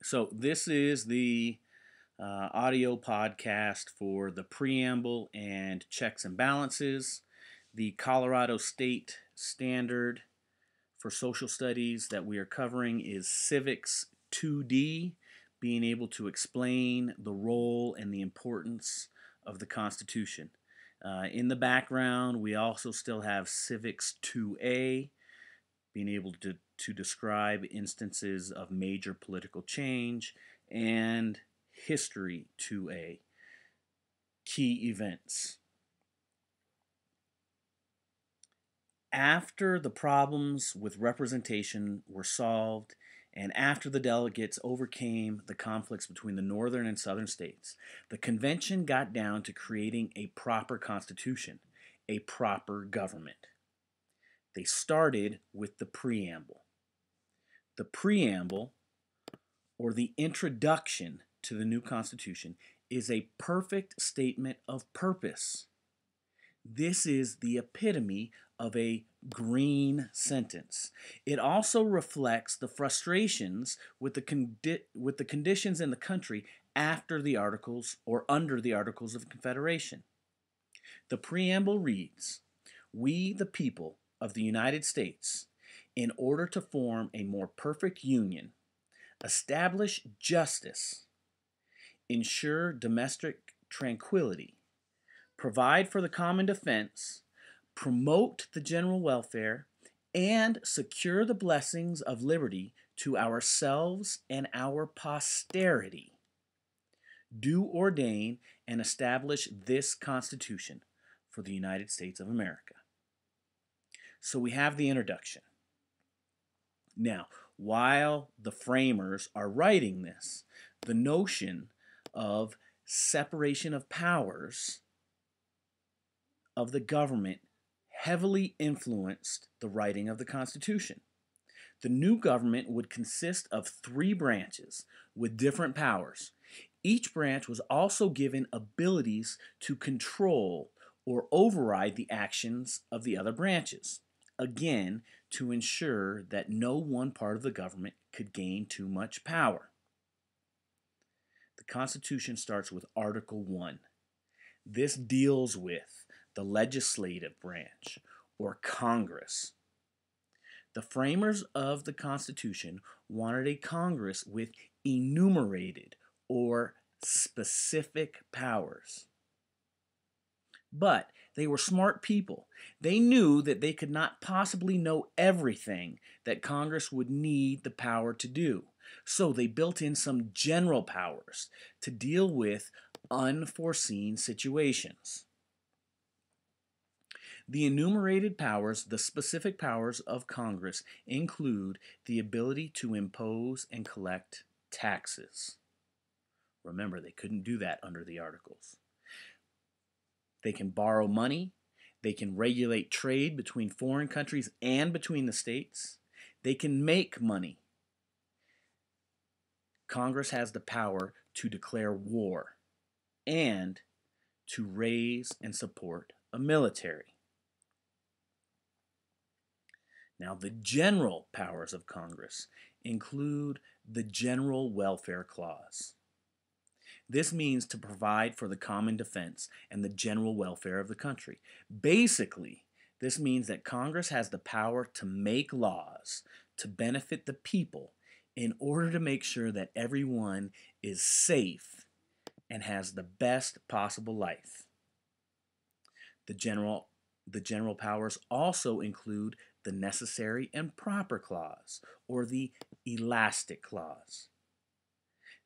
So this is the audio podcast for the Preamble and Checks and Balances, the Colorado State Standard for Social Studies that we are covering is Civics 2D, being able to explain the role and the importance of the Constitution. In the background, we also still have Civics 2A, being able to describe instances of major political change, and History 2A, key events. After the problems with representation were solved, and after the delegates overcame the conflicts between the northern and southern states, the convention got down to creating a proper constitution, a proper government. They started with the preamble. The preamble, or the introduction to the new Constitution, is a perfect statement of purpose. This is the epitome of a green sentence. It also reflects the frustrations with the conditions in the country after the Articles or under the Articles of Confederation. The preamble reads, "We, the people of the United States, in order to form a more perfect union, establish justice, ensure domestic tranquility, provide for the common defense, promote the general welfare, and secure the blessings of liberty to ourselves and our posterity, do ordain and establish this Constitution for the United States of America." So we have the introduction. Now, while the framers are writing this, the notion of separation of powers of the government heavily influenced the writing of the Constitution. The new government would consist of 3 branches with different powers. Each branch was also given abilities to control or override the actions of the other branches, again, to ensure that no one part of the government could gain too much power. The Constitution starts with Article 1. This deals with the legislative branch, or Congress. The framers of the Constitution wanted a Congress with enumerated or specific powers. But they were smart people. They knew that they could not possibly know everything that Congress would need the power to do. So they built in some general powers to deal with unforeseen situations. The enumerated powers, the specific powers of Congress, include the ability to impose and collect taxes. Remember, they couldn't do that under the Articles. They can borrow money. They can regulate trade between foreign countries and between the states. They can make money. Congress has the power to declare war and to raise and support a military. Now, the general powers of Congress include the General Welfare Clause. This means to provide for the common defense and the general welfare of the country. Basically, this means that Congress has the power to make laws to benefit the people in order to make sure that everyone is safe and has the best possible life. The general powers also include the Necessary and Proper Clause, or the Elastic Clause.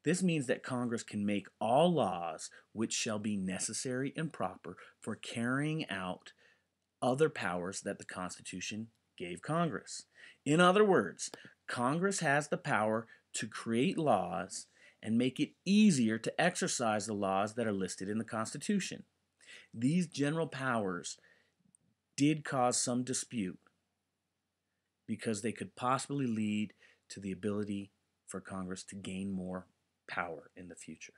This means that Congress can make all laws which shall be necessary and proper for carrying out other powers that the Constitution gave Congress. In other words, Congress has the power to create laws and make it easier to exercise the laws that are listed in the Constitution. These general powers did cause some dispute because they could possibly lead to the ability for Congress to gain more power in the future.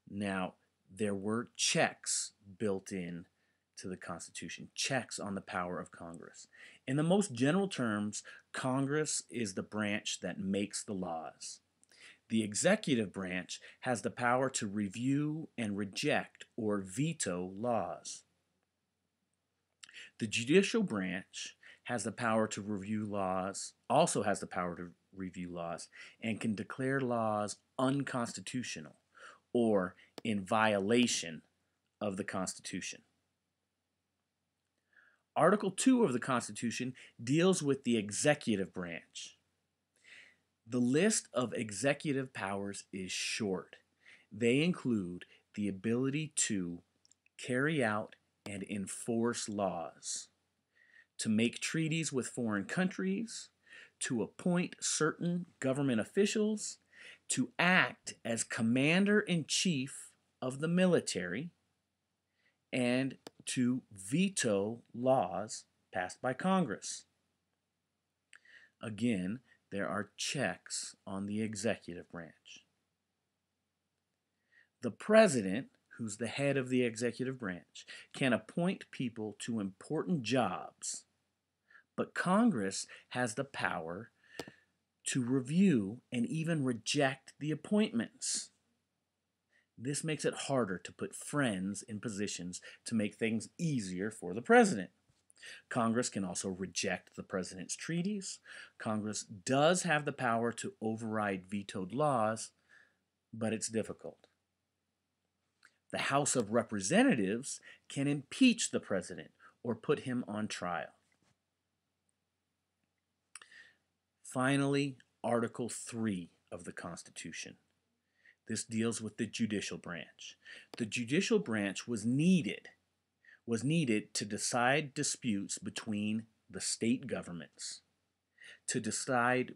Now, there were checks built in to the Constitution, checks on the power of Congress. In the most general terms, Congress is the branch that makes the laws. The executive branch has the power to review and reject or veto laws. The judicial branch has the power to review laws, also has the power to review laws, and can declare laws unconstitutional or in violation of the Constitution. Article 2 of the Constitution deals with the executive branch. The list of executive powers is short. They include the ability to carry out and enforce laws, to make treaties with foreign countries, to appoint certain government officials, to act as commander-in-chief of the military, and to veto laws passed by Congress. Again, there are checks on the executive branch. The president, who's the head of the executive branch, can appoint people to important jobs, but Congress has the power to review and even reject the appointments. This makes it harder to put friends in positions to make things easier for the president. Congress can also reject the president's treaties. Congress does have the power to override vetoed laws, but it's difficult. The House of Representatives can impeach the president or put him on trial. Finally, Article 3 of the Constitution. This deals with the judicial branch. The judicial branch was needed to decide disputes between the state governments, to decide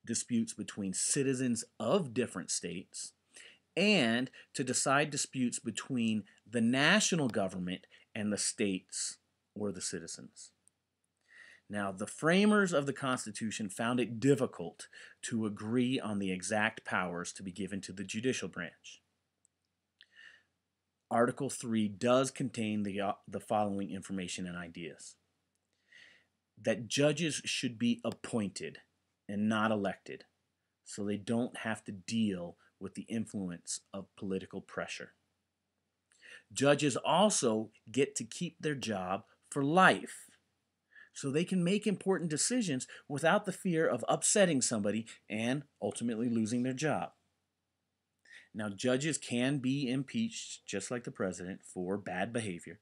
disputes between citizens of different states, and to decide disputes between the national government and the states or the citizens. Now, the framers of the Constitution found it difficult to agree on the exact powers to be given to the judicial branch. Article 3 does contain the following information and ideas. That judges should be appointed and not elected, so they don't have to deal with the influence of political pressure. Judges also get to keep their job for life, so they can make important decisions without the fear of upsetting somebody and ultimately losing their job. Now, judges can be impeached, just like the president, for bad behavior.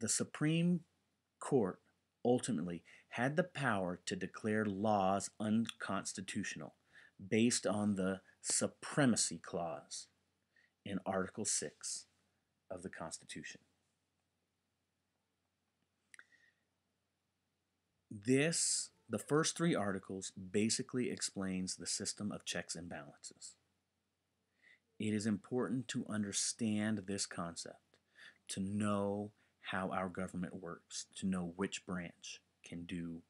The Supreme Court ultimately had the power to declare laws unconstitutional based on the Supremacy Clause in Article 6 of the Constitution. The first three articles basically explains the system of checks and balances. It is important to understand this concept, to know how our government works, to know which branch can do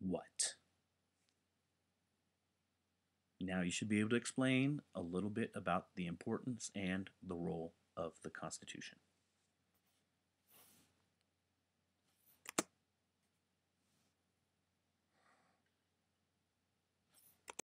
what. Now you should be able to explain a little bit about the importance and the role of the Constitution.